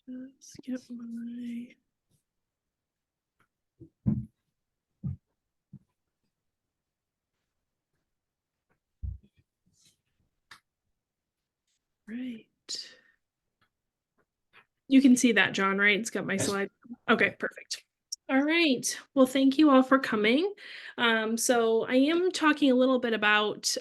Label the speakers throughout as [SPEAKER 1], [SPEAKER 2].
[SPEAKER 1] Just get my. Right. You can see that, John, right? It's got my slide. Okay, perfect. All right. Well, thank you all for coming. So I am talking a little bit about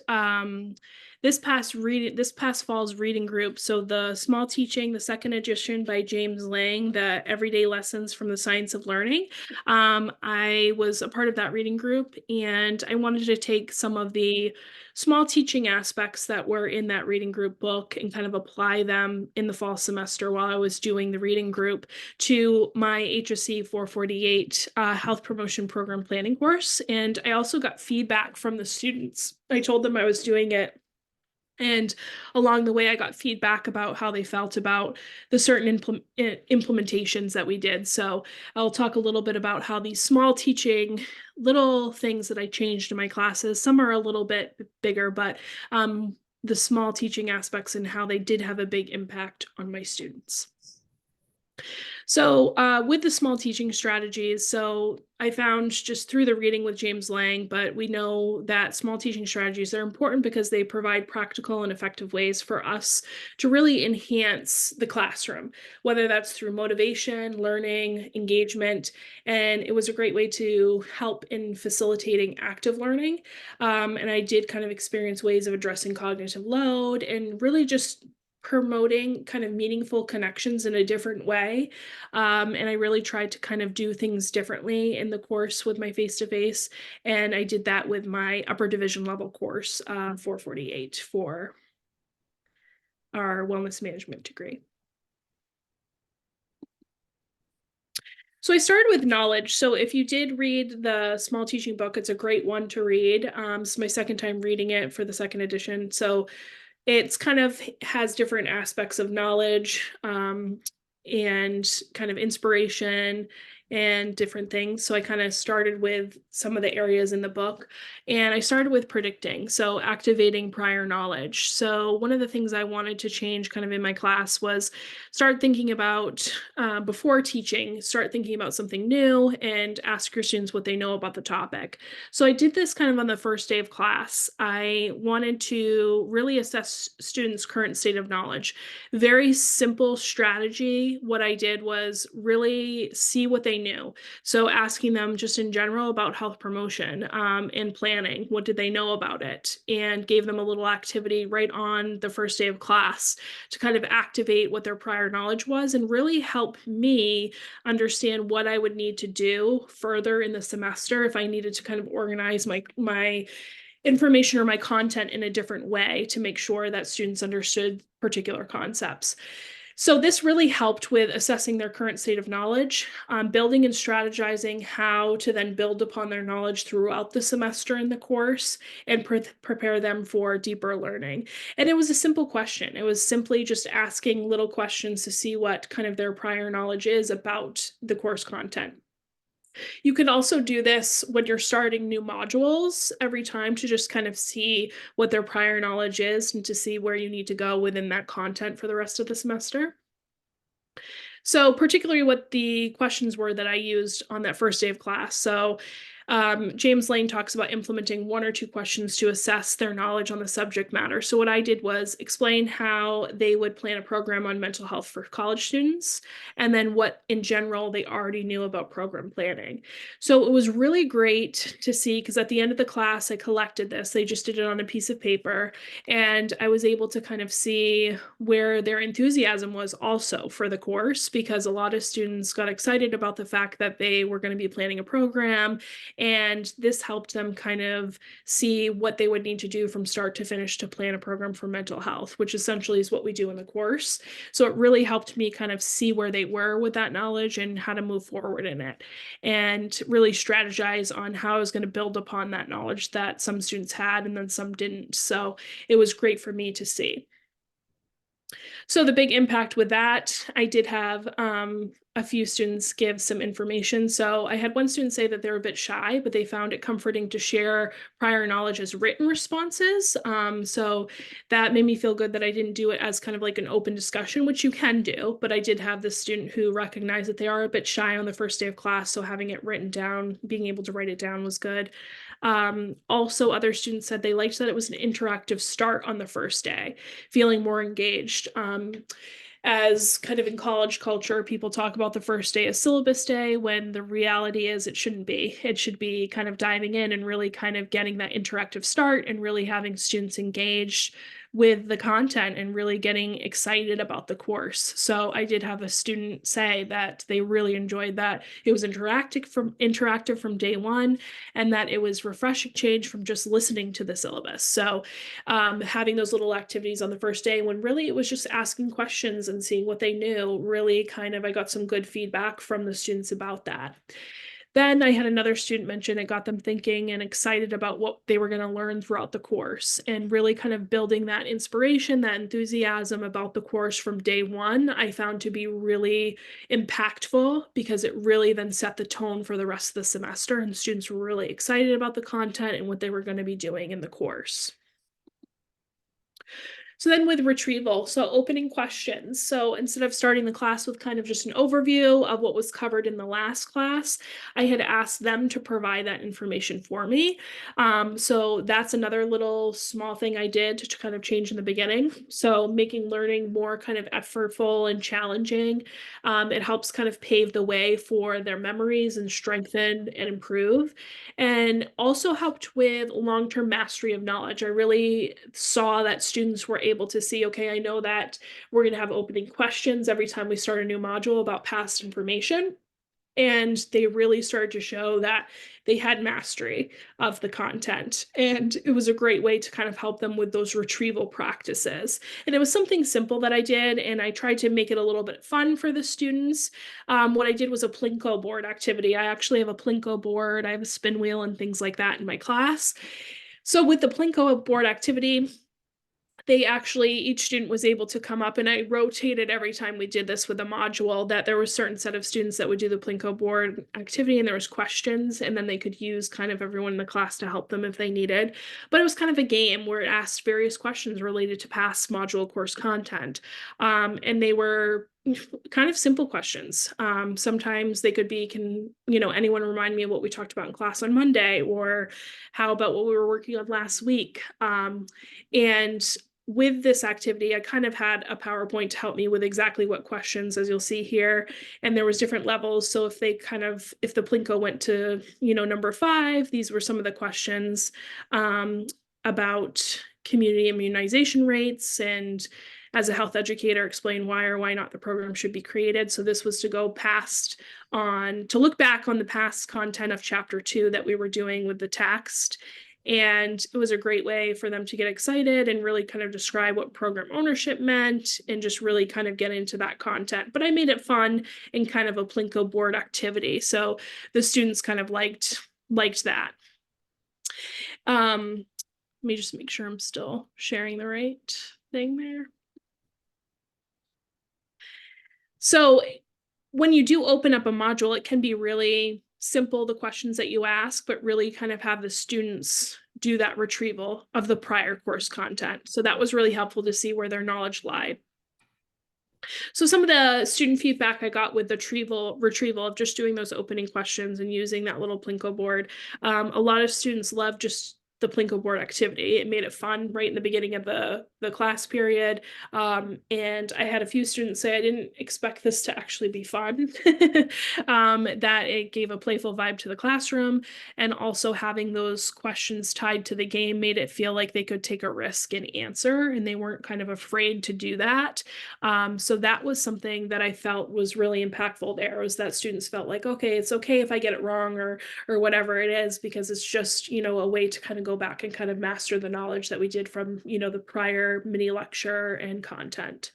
[SPEAKER 1] this past fall's reading group. So the Small Teaching, the second edition by James Lang, the Everyday Lessons from the Science of Learning. I was a part of that reading group, and I wanted to take some of the small teaching aspects that were in that reading group book and kind of apply them in the fall semester while I was doing the reading group to my HSC 448 health promotion program planning course. And I also got feedback from the students. I told them I was doing it. And along the way, I got feedback about how they felt about the certain implementations that we did. So I'll talk a little bit about how these small teaching little things that I changed in my classes, some are a little bit bigger, but the small teaching aspects and how they did have a big impact on my students. So with the small teaching strategies, so I found just through the reading with James Lang, but we know that small teaching strategies are important because they provide practical and effective ways for us to really enhance the classroom, whether that's through motivation, learning, engagement, and it was a great way to help in facilitating active learning. And I did kind of experience ways of addressing cognitive load and really just promoting kind of meaningful connections in a different way. And I really tried to kind of do things differently in the course with my face-to-face. And I did that with my upper division level course, 448 for our wellness management degree. So I started with knowledge. So if you did read the small teaching book, it's a great one to read. It's my second time reading it for the second edition. So it's kind of has different aspects of knowledge and kind of inspiration and different things. So I kind of started with some of the areas in the book, and I started with predicting, so activating prior knowledge. So one of the things I wanted to change kind of in my class was start thinking about before teaching, start thinking about something new and ask your students what they know about the topic. So I did this kind of on the first day of class. I wanted to really assess students' current state of knowledge. Very simple strategy. What I did was really see what they knew. So asking them just in general about health promotion and planning, what did they know about it? And gave them a little activity right on the first day of class to kind of activate what their prior knowledge was and really help me understand what I would need to do further in the semester if I needed to kind of organize my information or my content in a different way to make sure that students understood particular concepts. So this really helped with assessing their current state of knowledge, building and strategizing how to then build upon their knowledge throughout the semester in the course and prepare them for deeper learning. And it was a simple question. It was simply just asking little questions to see what kind of their prior knowledge is about the course content. You can also do this when you're starting new modules every time to just kind of see what their prior knowledge is and to see where you need to go within that content for the rest of the semester. So particularly what the questions were that I used on that first day of class. So James Lane talks about implementing one or two questions to assess their knowledge on the subject matter. So what I did was explain how they would plan a program on mental health for college students, and then what in general they already knew about program planning. So it was really great to see, because at the end of the class, I collected this. They just did it on a piece of paper, and I was able to kind of see where their enthusiasm was also for the course, because a lot of students got excited about the fact that they were going to be planning a program, and this helped them kind of see what they would need to do from start to finish to plan a program for mental health, which essentially is what we do in the course. So it really helped me kind of see where they were with that knowledge and how to move forward in it, and really strategize on how I was going to build upon that knowledge that some students had and then some didn't. So it was great for me to see. So the big impact with that, I did have a few students give some information. So I had one student say that they're a bit shy, but they found it comforting to share prior knowledge as written responses. So that made me feel good that I didn't do it as kind of like an open discussion, which you can do. But I did have this student who recognized that they are a bit shy on the first day of class. So having it written down, being able to write it down was good. Also, other students said they liked that it was an interactive start on the first day, feeling more engaged. As kind of in college culture, people talk about the first day as syllabus day when the reality is it shouldn't be. It should be kind of diving in and really kind of getting that interactive start and really having students engaged with the content and really getting excited about the course. So I did have a student say that they really enjoyed that it was interactive from day one, and that it was refreshing change from just listening to the syllabus. So having those little activities on the first day when really it was just asking questions and seeing what they knew, really kind of I got some good feedback from the students about that. Then I had another student mention it got them thinking and excited about what they were going to learn throughout the course, and really kind of building that inspiration, that enthusiasm about the course from day one, I found to be really impactful because it really then set the tone for the rest of the semester, and students were really excited about the content and what they were going to be doing in the course. So then with retrieval, so opening questions. So instead of starting the class with kind of just an overview of what was covered in the last class, I had asked them to provide that information for me. So that's another little small thing I did to kind of change in the beginning. So making learning more kind of effortful and challenging. It helps kind of pave the way for their memories and strengthen and improve, and also helped with long-term mastery of knowledge. I really saw that students were able to see, okay, I know that we're going to have opening questions every time we start a new module about past information. And they really started to show that they had mastery of the content. And it was a great way to kind of help them with those retrieval practices. And it was something simple that I did, and I tried to make it a little bit fun for the students. What I did was a Plinko board activity. I actually have a Plinko board, I have a spin wheel and things like that in my class. So with the Plinko board activity, they actually, each student was able to come up, and I rotated every time we did this with a module, that there was a certain set of students that would do the Plinko board activity, and there was questions, and then they could use kind of everyone in the class to help them if they needed. But it was kind of a game where it asked various questions related to past module course content. And they were kind of simple questions. Sometimes they could be, can, anyone remind me of what we talked about in class on Monday? Or how about what we were working on last week? And with this activity, I kind of had a PowerPoint to help me with exactly what questions, as you'll see here. And there was different levels. So if if the Plinko went to, number 5, these were some of the questions about community immunization rates, and as a health educator, explain why or why not the program should be created. So this was to go to look back on the past content of chapter 2 that we were doing with the text. And it was a great way for them to get excited and really kind of describe what program ownership meant and just really kind of get into that content. But I made it fun and kind of a Plinko board activity. So the students kind of liked that. Let me just make sure I'm still sharing the right thing there. So when you do open up a module, it can be really simple, the questions that you ask, but really kind of have the students do that retrieval of the prior course content. So that was really helpful to see where their knowledge lied. So some of the student feedback I got with the retrieval of just doing those opening questions and using that little Plinko board, a lot of students loved just the Plinko board activity. It made it fun right in the beginning of the class period. And I had a few students say I didn't expect this to actually be fun, that it gave a playful vibe to the classroom. And also having those questions tied to the game made it feel like they could take a risk and answer, and they weren't kind of afraid to do that. So that was something that I felt was really impactful there, was that students felt like, okay, it's okay if I get it wrong or whatever it is, because it's just, a way to kind of go back and kind of master the knowledge that we did from, the prior mini lecture and content.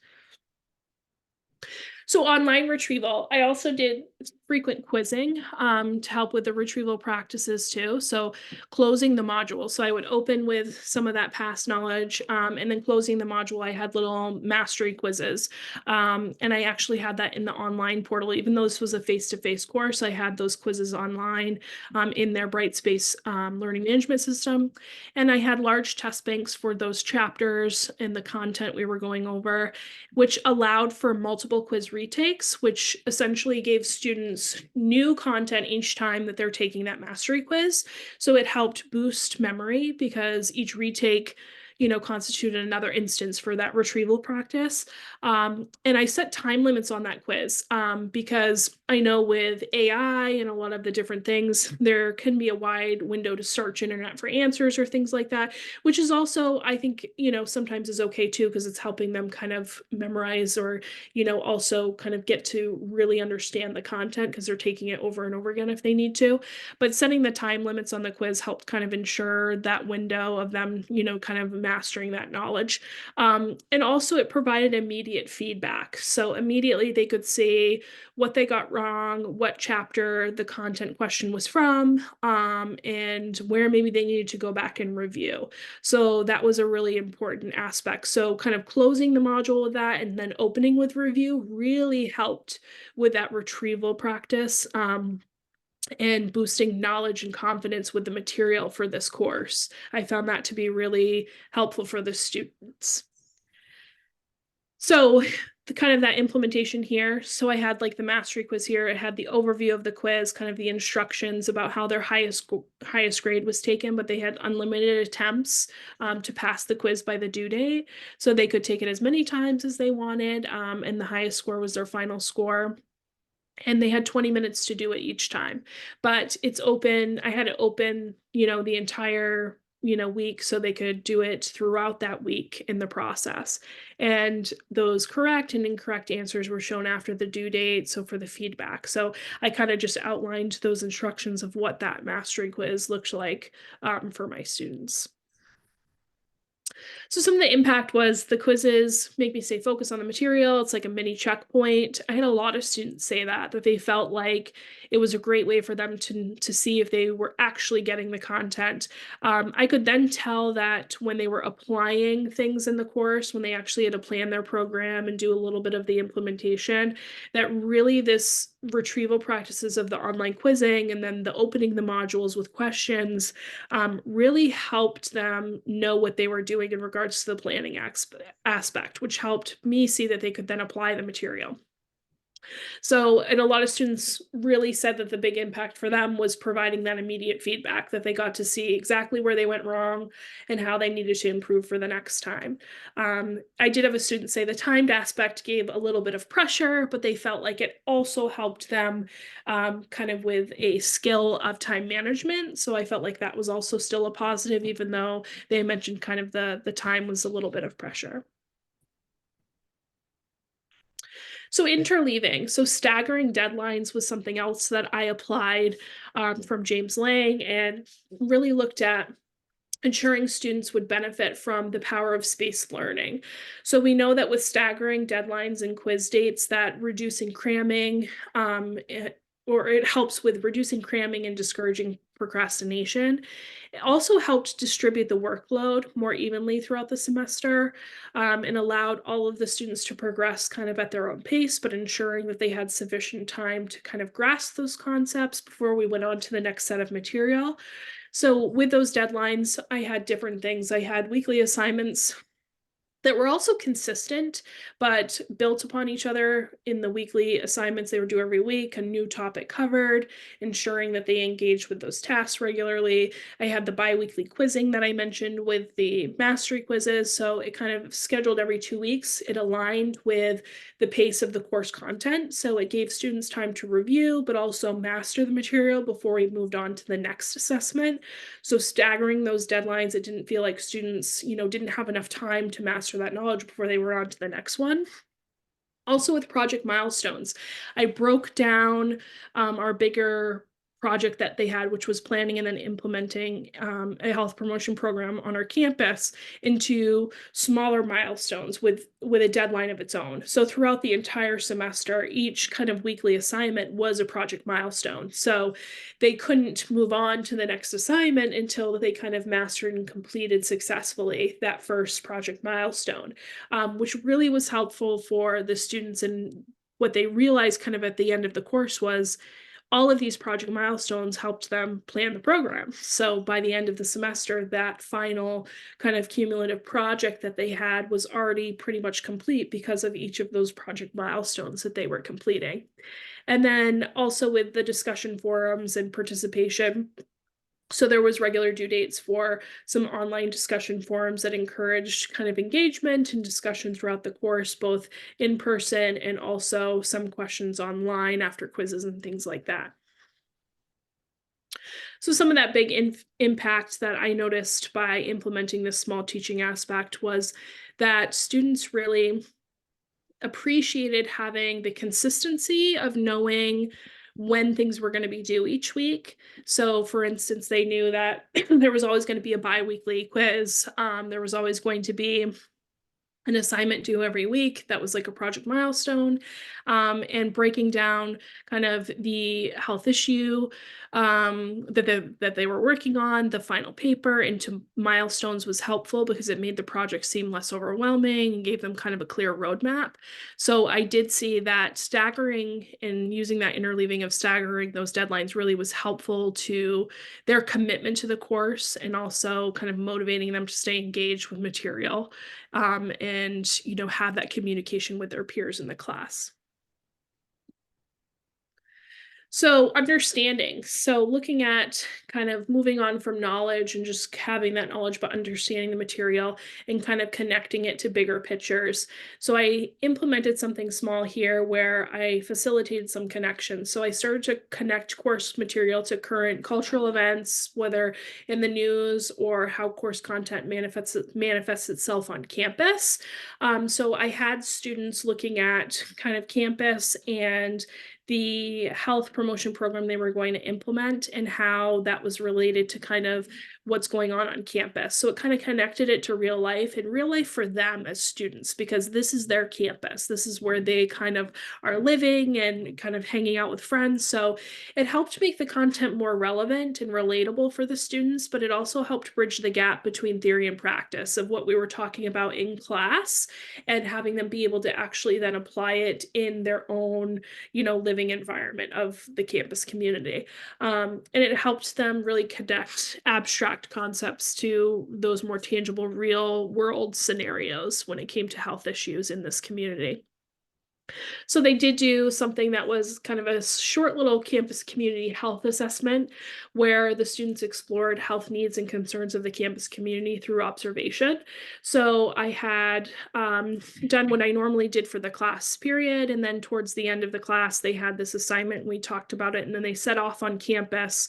[SPEAKER 1] So online retrieval, I also did frequent quizzing to help with the retrieval practices too. So closing the module. So I would open with some of that past knowledge, and then closing the module, I had little mastery quizzes. And I actually had that in the online portal, even though this was a face-to-face course, I had those quizzes online in their Brightspace learning management system. And I had large test banks for those chapters and the content we were going over, which allowed for multiple quiz retakes, which essentially gave students new content each time that they're taking that mastery quiz. So it helped boost memory because each retake, constituted another instance for that retrieval practice. And I set time limits on that quiz because I know with AI and a lot of the different things, there can be a wide window to search internet for answers or things like that, which is also, I think, sometimes is okay too, because it's helping them kind of memorize or, also kind of get to really understand the content because they're taking it over and over again if they need to. But setting the time limits on the quiz helped kind of ensure that window of them, kind of mastering that knowledge. And also it provided immediate feedback. So immediately they could see what they got wrong, what chapter the content question was from, and where maybe they needed to go back and review. So that was a really important aspect. So kind of closing the module with that and then opening with review really helped with that retrieval practice. And boosting knowledge and confidence with the material for this course. I found that to be really helpful for the students. So the kind of that implementation here. So I had like the mastery quiz here. It had the overview of the quiz, kind of the instructions about how their highest grade was taken, but they had unlimited attempts to pass the quiz by the due date. So they could take it as many times as they wanted, and the highest score was their final score. And they had 20 minutes to do it each time. But it's open. I had it open, the entire, week so they could do it throughout that week in the process. And those correct and incorrect answers were shown after the due date. So for the feedback. So I kind of just outlined those instructions of what that mastery quiz looked like for my students. So some of the impact was the quizzes make me stay focused on the material. It's like a mini checkpoint. I had a lot of students say that they felt like it was a great way for them to see if they were actually getting the content. I could then tell that when they were applying things in the course, when they actually had to plan their program and do a little bit of the implementation, that really this retrieval practices of the online quizzing and then the opening the modules with questions really helped them know what they were doing in regards to the planning aspect, which helped me see that they could then apply the material. So, and a lot of students really said that the big impact for them was providing that immediate feedback, that they got to see exactly where they went wrong and how they needed to improve for the next time. I did have a student say the timed aspect gave a little bit of pressure, but they felt like it also helped them kind of with a skill of time management. So I felt like that was also still a positive, even though they mentioned kind of the time was a little bit of pressure. So interleaving, so staggering deadlines was something else that I applied from James Lang and really looked at ensuring students would benefit from the power of spaced learning. So we know that with staggering deadlines and quiz dates that reducing cramming, or it helps with reducing cramming and discouraging procrastination. It also helped distribute the workload more evenly throughout the semester, and allowed all of the students to progress kind of at their own pace, but ensuring that they had sufficient time to kind of grasp those concepts before we went on to the next set of material. So with those deadlines, I had different things. I had weekly assignments that were also consistent, but built upon each other in the weekly assignments they were due every week, a new topic covered, ensuring that they engaged with those tasks regularly. I had the bi-weekly quizzing that I mentioned with the mastery quizzes. So it kind of scheduled every 2 weeks. It aligned with the pace of the course content. So it gave students time to review, but also master the material before we moved on to the next assessment. So staggering those deadlines, it didn't feel like students, didn't have enough time to master that knowledge before they were on to the next one. Also with project milestones, I broke down our bigger project that they had, which was planning and then implementing a health promotion program on our campus into smaller milestones with a deadline of its own. So throughout the entire semester, each kind of weekly assignment was a project milestone. So they couldn't move on to the next assignment until they kind of mastered and completed successfully that first project milestone, which really was helpful for the students. And what they realized kind of at the end of the course was all of these project milestones helped them plan the program. So by the end of the semester, that final kind of cumulative project that they had was already pretty much complete because of each of those project milestones that they were completing. And then also with the discussion forums and participation, so there was regular due dates for some online discussion forums that encouraged kind of engagement and discussion throughout the course, both in person and also some questions online after quizzes and things like that. So some of that big impact that I noticed by implementing this small teaching aspect was that students really appreciated having the consistency of knowing when things were going to be due each week. So, for instance, they knew that there was always going to be a bi-weekly quiz. There was always going to be an assignment due every week that was like a project milestone, and breaking down kind of the health issue that they were working on, the final paper, into milestones was helpful because it made the project seem less overwhelming and gave them kind of a clear roadmap. So I did see that staggering and using that interleaving of staggering those deadlines really was helpful to their commitment to the course and also kind of motivating them to stay engaged with material, and have that communication with their peers in the class. So understanding. So looking at kind of moving on from knowledge and just having that knowledge, but understanding the material and kind of connecting it to bigger pictures. So I implemented something small here where I facilitated some connections. So I started to connect course material to current cultural events, whether in the news or how course content manifests itself on campus. So I had students looking at kind of campus and the health promotion program they were going to implement and how that was related to kind of what's going on campus. So it kind of connected it to real life, and real life for them as students, because this is their campus. This is where they kind of are living and kind of hanging out with friends. So it helped make the content more relevant and relatable for the students, but it also helped bridge the gap between theory and practice of what we were talking about in class and having them be able to actually then apply it in their own living environment of the campus community. And it helped them really connect abstract concepts to those more tangible, real world scenarios when it came to health issues in this community. So they did do something that was kind of a short little campus community health assessment where the students explored health needs and concerns of the campus community through observation. So I had done what I normally did for the class period, and then towards the end of the class, they had this assignment. We talked about it, and then they set off on campus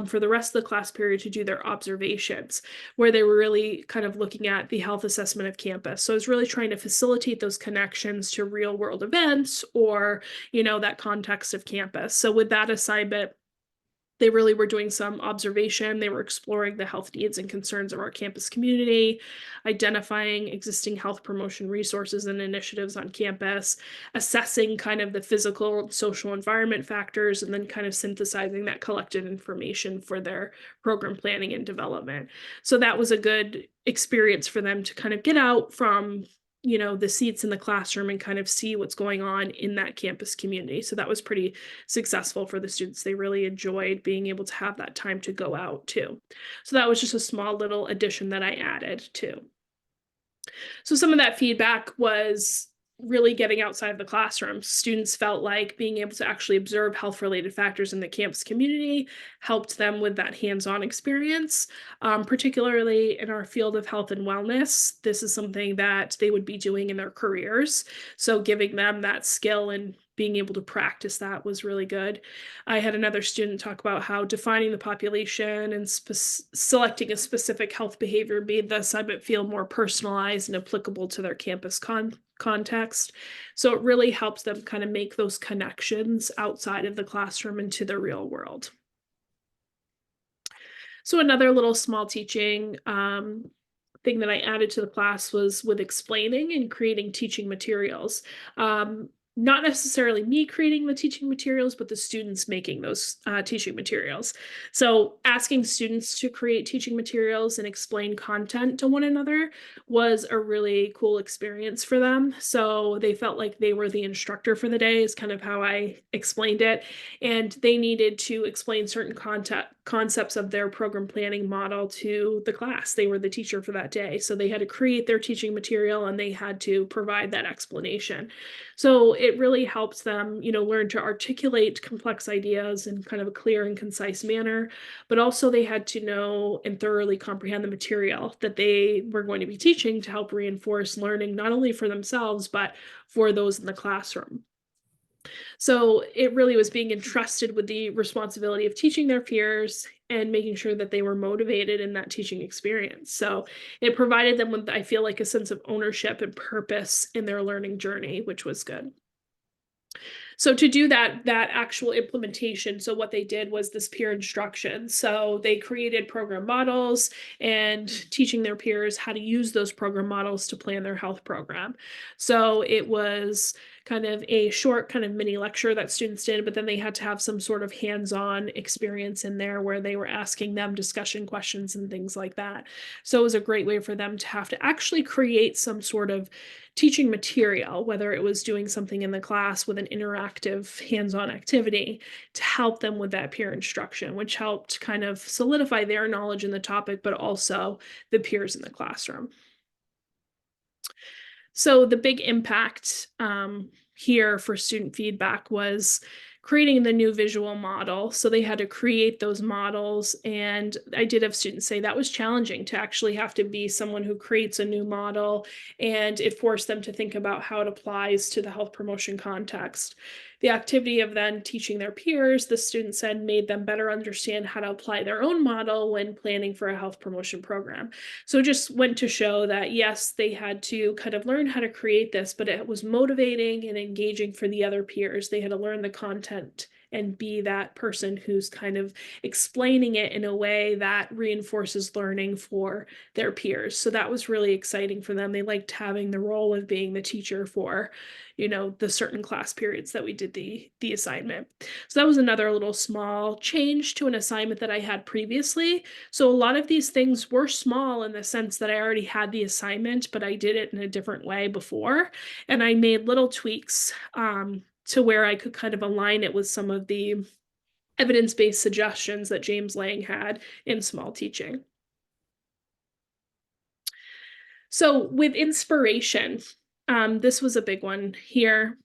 [SPEAKER 1] for the rest of the class period to do their observations, where they were really kind of looking at the health assessment of campus. So I was really trying to facilitate those connections to real world events or, that context of campus. So with that assignment, they really were doing some observation. They were exploring the health needs and concerns of our campus community, identifying existing health promotion resources and initiatives on campus, assessing kind of the physical and social environment factors, and then kind of synthesizing that collected information for their program planning and development. So that was a good experience for them to kind of get out from the seats in the classroom and kind of see what's going on in that campus community. So that was pretty successful for the students. They really enjoyed being able to have that time to go out too. So that was just a small little addition that I added too. So some of that feedback was really getting outside of the classroom. Students felt like being able to actually observe health-related factors in the campus community helped them with that hands-on experience, particularly in our field of health and wellness. This is something that they would be doing in their careers. So giving them that skill and being able to practice that was really good. I had another student talk about how defining the population and selecting a specific health behavior made the assignment feel more personalized and applicable to their campus context. So it really helps them kind of make those connections outside of the classroom into the real world. So another little small teaching thing that I added to the class was with explaining and creating teaching materials. Not necessarily me creating the teaching materials, but the students making those teaching materials. So asking students to create teaching materials and explain content to one another was a really cool experience for them. So they felt like they were the instructor for the day, is kind of how I explained it. And they needed to explain certain concepts of their program planning model to the class. They were the teacher for that day. So they had to create their teaching material and they had to provide that explanation. So it really helps them, learn to articulate complex ideas in kind of a clear and concise manner, but also they had to know and thoroughly comprehend the material that they were going to be teaching to help reinforce learning, not only for themselves, but for those in the classroom. So it really was being entrusted with the responsibility of teaching their peers and making sure that they were motivated in that teaching experience. So it provided them with, I feel like, a sense of ownership and purpose in their learning journey, which was good. So to do that actual implementation, so what they did was this peer instruction. So they created program models and teaching their peers how to use those program models to plan their health program. So it was kind of a short kind of mini lecture that students did, but then they had to have some sort of hands-on experience in there where they were asking them discussion questions and things like that. So it was a great way for them to have to actually create some sort of teaching material, whether it was doing something in the class with an interactive hands-on activity to help them with that peer instruction, which helped kind of solidify their knowledge in the topic, but also the peers in the classroom. So the big impact here for student feedback was creating the new visual model. So they had to create those models. And I did have students say that was challenging to actually have to be someone who creates a new model, and it forced them to think about how it applies to the health promotion context. The activity of then teaching their peers, the students said, made them better understand how to apply their own model when planning for a health promotion program. So it just went to show that, yes, they had to kind of learn how to create this, but it was motivating and engaging for the other peers. They had to learn the content and be that person who's kind of explaining it in a way that reinforces learning for their peers. So that was really exciting for them. They liked having the role of being the teacher for, the certain class periods that we did the assignment. So that was another little small change to an assignment that I had previously. So a lot of these things were small in the sense that I already had the assignment, but I did it in a different way before. And I made little tweaks to where I could kind of align it with some of the evidence-based suggestions that James Lang had in small teaching. So with inspiration, this was a big one here.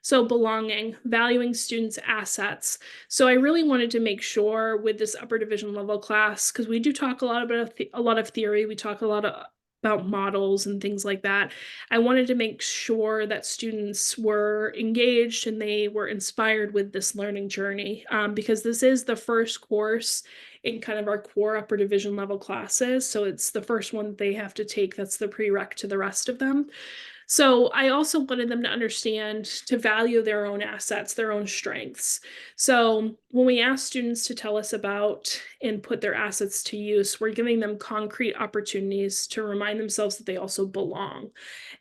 [SPEAKER 1] So belonging, valuing students' assets. So I really wanted to make sure with this upper division level class, because we do talk a lot about a lot of theory, we talk a lot about models and things like that. I wanted to make sure that students were engaged and they were inspired with this learning journey, because this is the first course in kind of our core upper division level classes. So it's the first one that they have to take that's the prereq to the rest of them. So I also wanted them to understand to value their own assets, their own strengths. So when we ask students to tell us about and put their assets to use, we're giving them concrete opportunities to remind themselves that they also belong.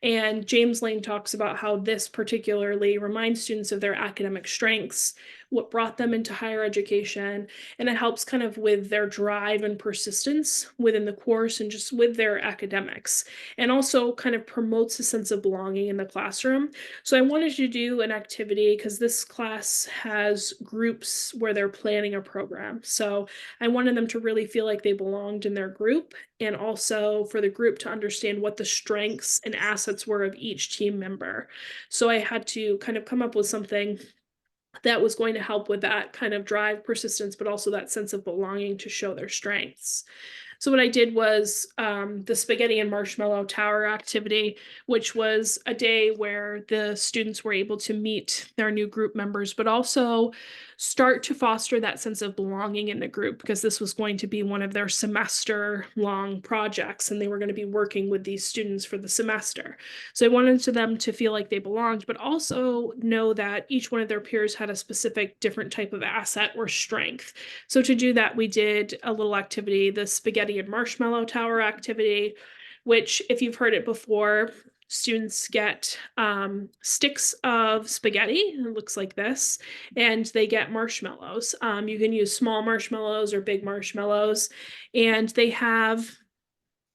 [SPEAKER 1] And James Lane talks about how this particularly reminds students of their academic strengths, what brought them into higher education, and it helps kind of with their drive and persistence within the course and just with their academics, and also kind of promotes a sense of belonging in the classroom. So I wanted to do an activity because this class has groups where they're planning a program. So I wanted them to really feel like they belonged in their group, and also for the group to understand what the strengths and assets were of each team member. So I had to kind of come up with something that was going to help with that kind of drive, persistence, but also that sense of belonging to show their strengths. So what I did was the spaghetti and marshmallow tower activity, which was a day where the students were able to meet their new group members, but also start to foster that sense of belonging in the group, because this was going to be one of their semester long projects and they were going to be working with these students for the semester. So I wanted to them to feel like they belonged, but also know that each one of their peers had a specific different type of asset or strength. So to do that, we did a little activity, the spaghetti and marshmallow tower activity, which, if you've heard it before, students get sticks of spaghetti. It looks like this, and they get marshmallows. You can use small marshmallows or big marshmallows, and they have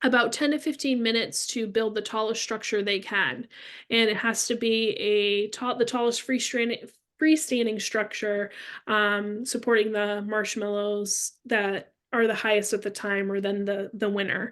[SPEAKER 1] about 10 to 15 minutes to build the tallest structure they can. And it has to be the tallest freestanding structure, supporting the marshmallows that are the highest at the time, or then the winner.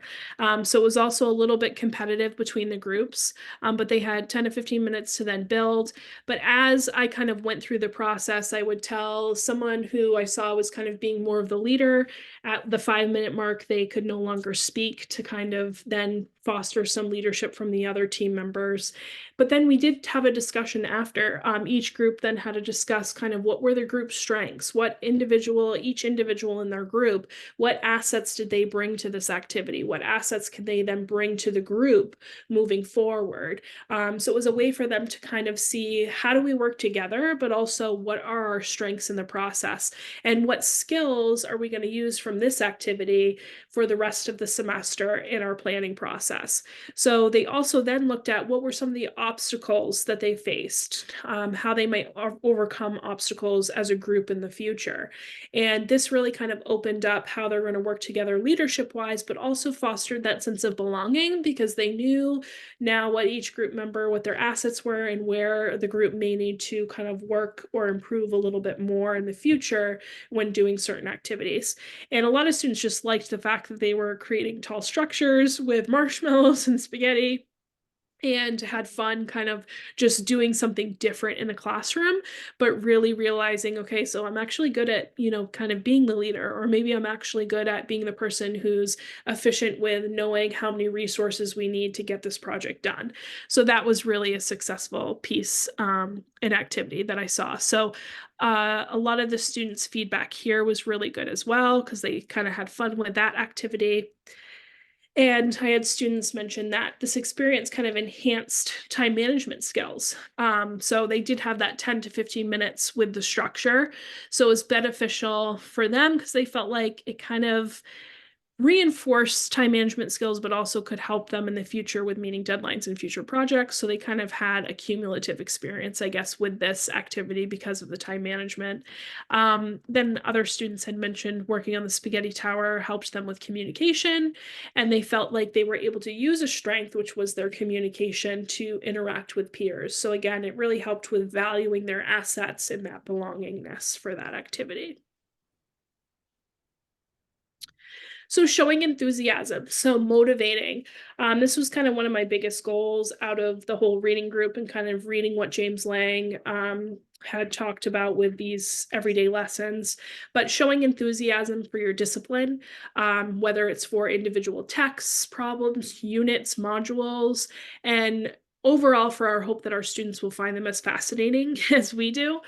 [SPEAKER 1] So it was also a little bit competitive between the groups, but they had 10 to 15 minutes to then build. But as I kind of went through the process, I would tell someone who I saw was kind of being more of the leader. At the 5 minute mark, they could no longer speak, to kind of then foster some leadership from the other team members. But then we did have a discussion after. Each group then had to discuss kind of what were their group strengths, each individual in their group, what assets did they bring to this activity? What assets could they then bring to the group moving forward? So it was a way for them to kind of see, how do we work together, but also what are our strengths in the process? And what skills are we going to use from this activity for the rest of the semester in our planning process? So they also then looked at what were some of the obstacles that they faced, how they might overcome obstacles as a group in the future. And this really kind of opened up how they're going to work together leadership wise, but also fostered that sense of belonging, because they knew now what each group member, what their assets were, and where the group may need to kind of work or improve a little bit more in the future when doing certain activities. And a lot of students just liked the fact that they were creating tall structures with marshmallows and spaghetti, and had fun kind of just doing something different in the classroom, but really realizing, okay, so I'm actually good at, kind of being the leader, or maybe I'm actually good at being the person who's efficient with knowing how many resources we need to get this project done. So that was really a successful piece, and activity that I saw. So a lot of the students' feedback here was really good as well, because they kind of had fun with that activity. And I had students mention that this experience kind of enhanced time management skills. So they did have that 10 to 15 minutes with the structure. So it was beneficial for them, because they felt like it kind of reinforce time management skills, but also could help them in the future with meeting deadlines and future projects. So they kind of had a cumulative experience, I guess, with this activity because of the time management. Then other students had mentioned working on the spaghetti tower helped them with communication, and they felt like they were able to use a strength, which was their communication, to interact with peers. So again, it really helped with valuing their assets and that belongingness for that activity. So showing enthusiasm, so motivating. This was kind of one of my biggest goals out of the whole reading group, and kind of reading what James Lang had talked about with these everyday lessons, but showing enthusiasm for your discipline, whether it's for individual texts, problems, units, modules, and overall for our hope that our students will find them as fascinating as we do.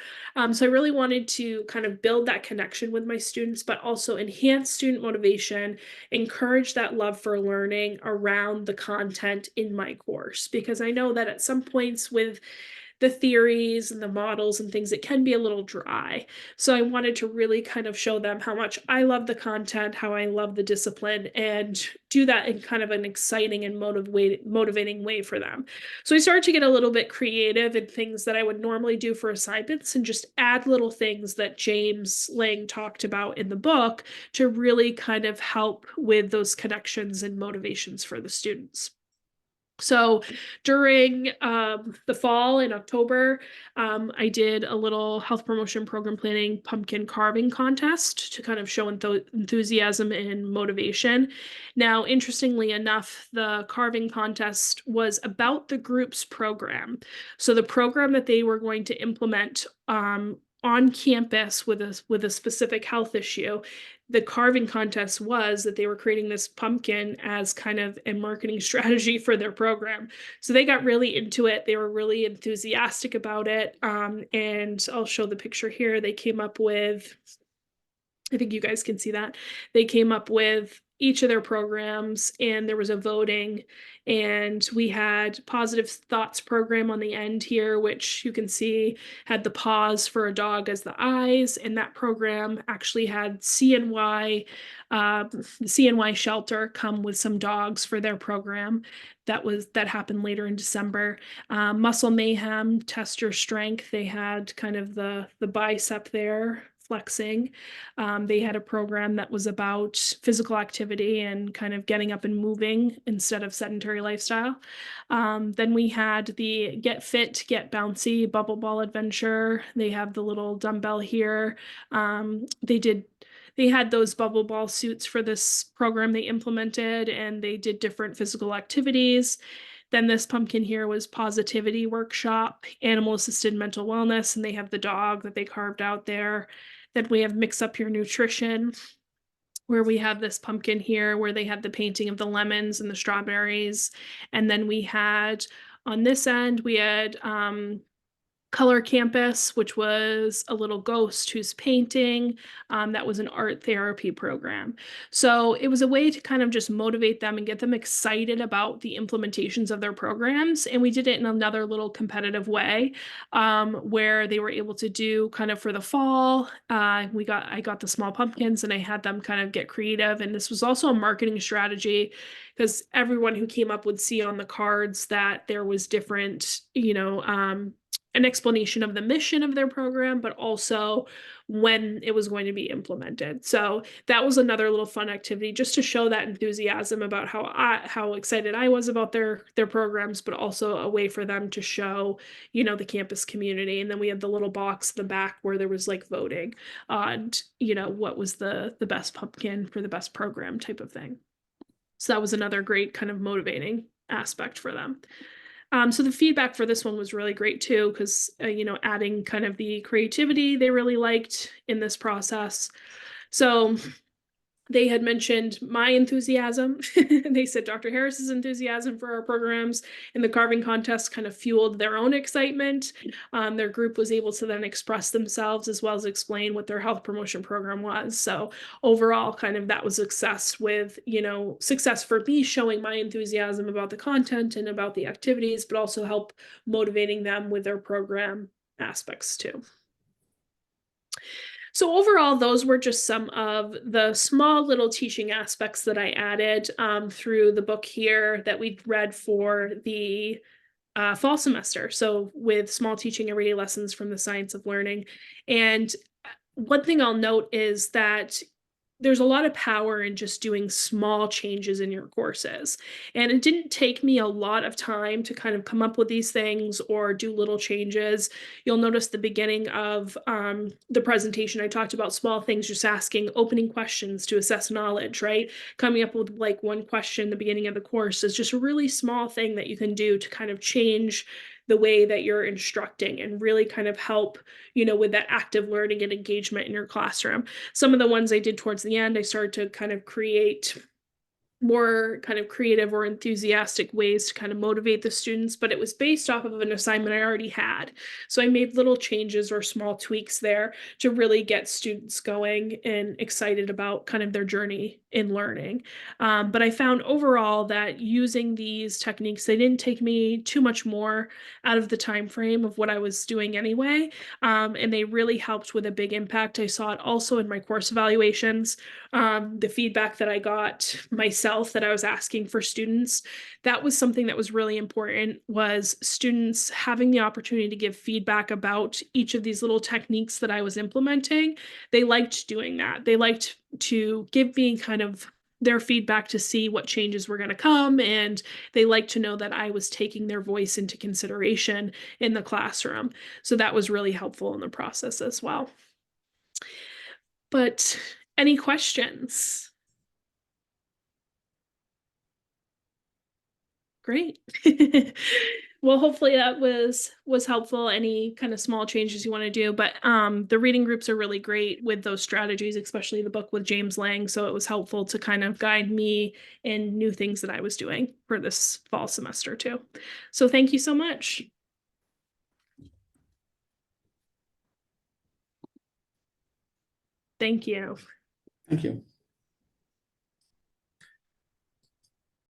[SPEAKER 1] So I really wanted to kind of build that connection with my students, but also enhance student motivation, encourage that love for learning around the content in my course, because I know that at some points with the theories and the models and things, it can be a little dry. So I wanted to really kind of show them how much I love the content, how I love the discipline, and do that in kind of an exciting and motivating way for them. So I started to get a little bit creative in things that I would normally do for assignments, and just add little things that James Lang talked about in the book to really kind of help with those connections and motivations for the students. So during the fall in October, I did a little health promotion program planning pumpkin carving contest to kind of show enthusiasm and motivation. Now, interestingly enough, the carving contest was about the group's program. So the program that they were going to implement on campus with a specific health issue. The carving contest was that they were creating this pumpkin as kind of a marketing strategy for their program. So they got really into it. They were really enthusiastic about it. And I'll show the picture here. They came up with, I think you guys can see that. They came up with each of their programs and there was a voting, and we had positive thoughts program on the end here, which you can see had the paws for a dog as the eyes, and that program actually had CNY, the CNY shelter come with some dogs for their program. That happened later in December. Muscle Mayhem, test your strength. They had kind of the bicep there flexing. They had a program that was about physical activity and kind of getting up and moving instead of sedentary lifestyle. Then we had the Get Fit, Get Bouncy bubble ball adventure. They have the little dumbbell here. They had those bubble ball suits for this program they implemented, and they did different physical activities. Then this pumpkin here was positivity workshop, animal assisted mental wellness, and they have the dog that they carved out there. Then we have mix up your nutrition, where we have this pumpkin here where they had the painting of the lemons and the strawberries. And then we had on this end, we had Color Campus, which was a little ghost who's painting. That was an art therapy program. So it was a way to kind of just motivate them and get them excited about the implementations of their programs. And we did it in another little competitive way, where they were able to do kind of for the fall. I got the small pumpkins and I had them kind of get creative. And this was also a marketing strategy because everyone who came up would see on the cards that there was different, an explanation of the mission of their program, but also when it was going to be implemented. So that was another little fun activity just to show that enthusiasm about how excited I was about their programs, but also a way for them to show, the campus community. And then we had the little box in the back where there was like voting on, what was the best pumpkin for the best program type of thing. So that was another great kind of motivating aspect for them. So the feedback for this one was really great too, because, adding kind of the creativity they really liked in this process. So they had mentioned my enthusiasm. They said Dr. Harris's enthusiasm for our programs and the carving contest kind of fueled their own excitement. Their group was able to then express themselves as well as explain what their health promotion program was. So overall, kind of that was success with, success for me showing my enthusiasm about the content and about the activities, but also help motivating them with their program aspects too. So overall, those were just some of the small little teaching aspects that I added through the book here that we read for the fall semester. So with small teaching everyday lessons from the science of learning. And one thing I'll note is that there's a lot of power in just doing small changes in your courses. And it didn't take me a lot of time to kind of come up with these things or do little changes. You'll notice the beginning of the presentation, I talked about small things, just asking opening questions to assess knowledge, right? Coming up with like one question in the beginning of the course is just a really small thing that you can do to kind of change the way that you're instructing and really kind of help, with that active learning and engagement in your classroom. Some of the ones I did towards the end, I started to kind of create more kind of creative or enthusiastic ways to kind of motivate the students, but it was based off of an assignment I already had. So I made little changes or small tweaks there to really get students going and excited about kind of their journey in learning. But I found overall that using these techniques, they didn't take me too much more out of the time frame of what I was doing anyway. And they really helped with a big impact. I saw it also in my course evaluations. The feedback that I got myself that I was asking for students, that was something that was really important, was students having the opportunity to give feedback about each of these little techniques that I was implementing. They liked doing that. They liked to give me kind of their feedback to see what changes were going to come, and they liked to know that I was taking their voice into consideration in the classroom. So that was really helpful in the process as well. But any questions? Great. Well, hopefully that was helpful. Any kind of small changes you want to do, but the reading groups are really great with those strategies, especially the book with James Lang. So it was helpful to kind of guide me in new things that I was doing for this fall semester too. So thank you so much. Thank you.
[SPEAKER 2] Thank you.